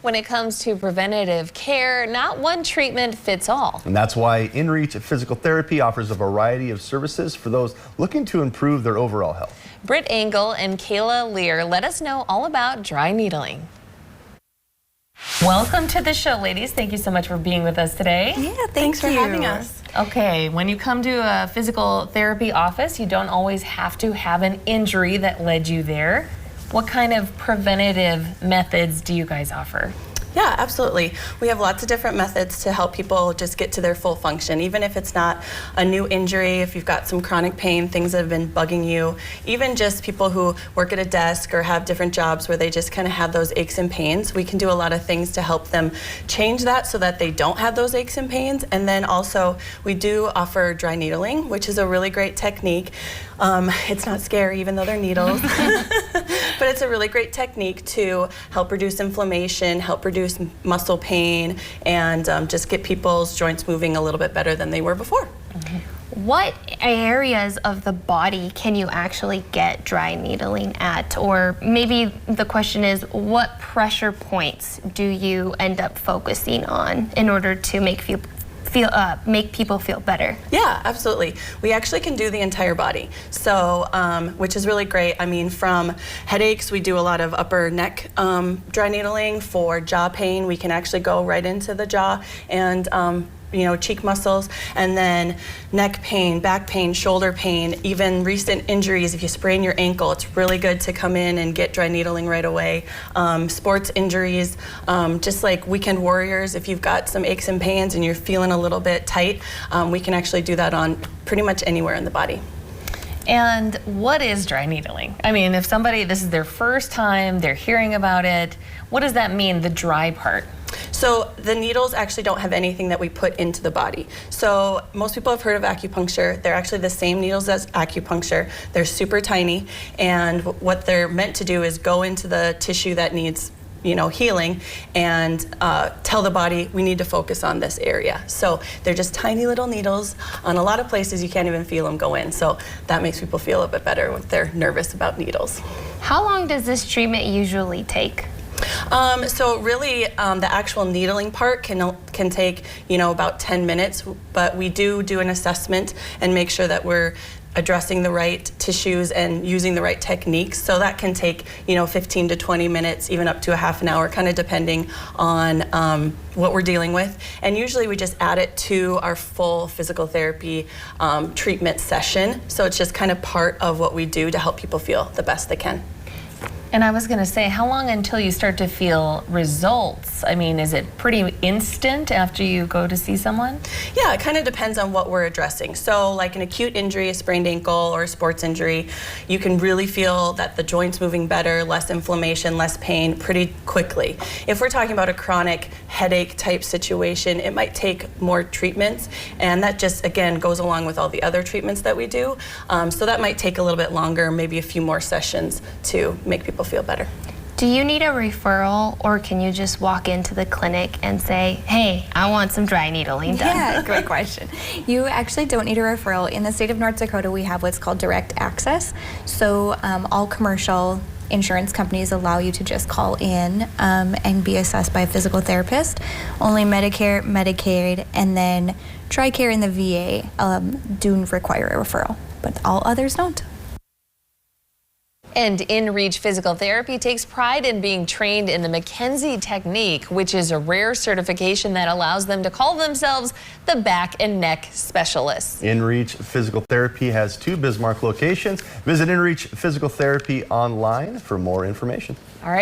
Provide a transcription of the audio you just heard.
When it comes to preventative care, not one treatment fits all. And that's why InReach Physical Therapy offers a variety of services for those looking to improve their overall health. Britt Engel and Kayla Lear let us know all about dry needling. Welcome to the show, ladies. Thank you so much for being with us today. Yeah, thanks for having us. Okay, when you come to a physical therapy office, you don't always have to have an injury that led you there. What kind of preventative methods do you guys offer? Yeah, absolutely. We have lots of different methods to help people just get to their full function, even if it's not a new injury, if you've got some chronic pain, things that have been bugging you, even just people who work at a desk or have different jobs where they just kind of have those aches and pains. We can do a lot of things to help them change that so that they don't have those aches and pains. And then also we do offer dry needling, which is a really great technique. It's not scary, even though they're needles, but it's a really great technique to help reduce inflammation, help reduce muscle pain, and just get people's joints moving a little bit better than they were before. What areas of the body can you actually get dry needling at? Or maybe the question is, what pressure points do you end up focusing on in order to make people feel better? Yeah, absolutely. We actually can do the entire body, so which is really great. I mean, from headaches, we do a lot of upper neck dry needling. For jaw pain, we can actually go right into the jaw and cheek muscles, and then neck pain, back pain, shoulder pain, even recent injuries. If you sprain your ankle, it's really good to come in and get dry needling right away. Sports injuries, just like weekend warriors, if you've got some aches and pains and you're feeling a little bit tight, we can actually do that on pretty much anywhere in the body. And what is dry needling? I mean, if this is their first time, they're hearing about it, what does that mean, the dry part? So the needles actually don't have anything that we put into the body. So most people have heard of acupuncture. They're actually the same needles as acupuncture. They're super tiny, and what they're meant to do is go into the tissue that needs healing and tell the body we need to focus on this area. So they're just tiny little needles. On a lot of places you can't even feel them go in. So that makes people feel a bit better when they're nervous about needles. How long does this treatment usually take? So really, the actual needling part can take about 10 minutes, but we do an assessment and make sure that we're addressing the right tissues and using the right techniques. So that can take 15 to 20 minutes, even up to a half an hour, kind of depending on what we're dealing with. And usually we just add it to our full physical therapy treatment session. So it's just kind of part of what we do to help people feel the best they can. And I was going to say, how long until you start to feel results? I mean, is it pretty instant after you go to see someone? Yeah, it kind of depends on what we're addressing. So like an acute injury, a sprained ankle or a sports injury, you can really feel that the joint's moving better, less inflammation, less pain pretty quickly. If we're talking about a chronic headache type situation, it might take more treatments, and that just, again, goes along with all the other treatments that we do. So that might take a little bit longer, maybe a few more sessions to make people feel better. Do you need a referral, or can you just walk into the clinic and say, hey, I want some dry needling done? Yeah, great question. You actually don't need a referral. In the state of North Dakota, we have what's called direct access. So all commercial insurance companies allow you to just call in and be assessed by a physical therapist. Only Medicare, Medicaid, and then TRICARE and the VA do require a referral, but all others don't. And InReach Physical Therapy takes pride in being trained in the McKenzie technique, which is a rare certification that allows them to call themselves the back and neck specialists. InReach Physical Therapy has 2 Bismarck locations. Visit InReach Physical Therapy online for more information. All right.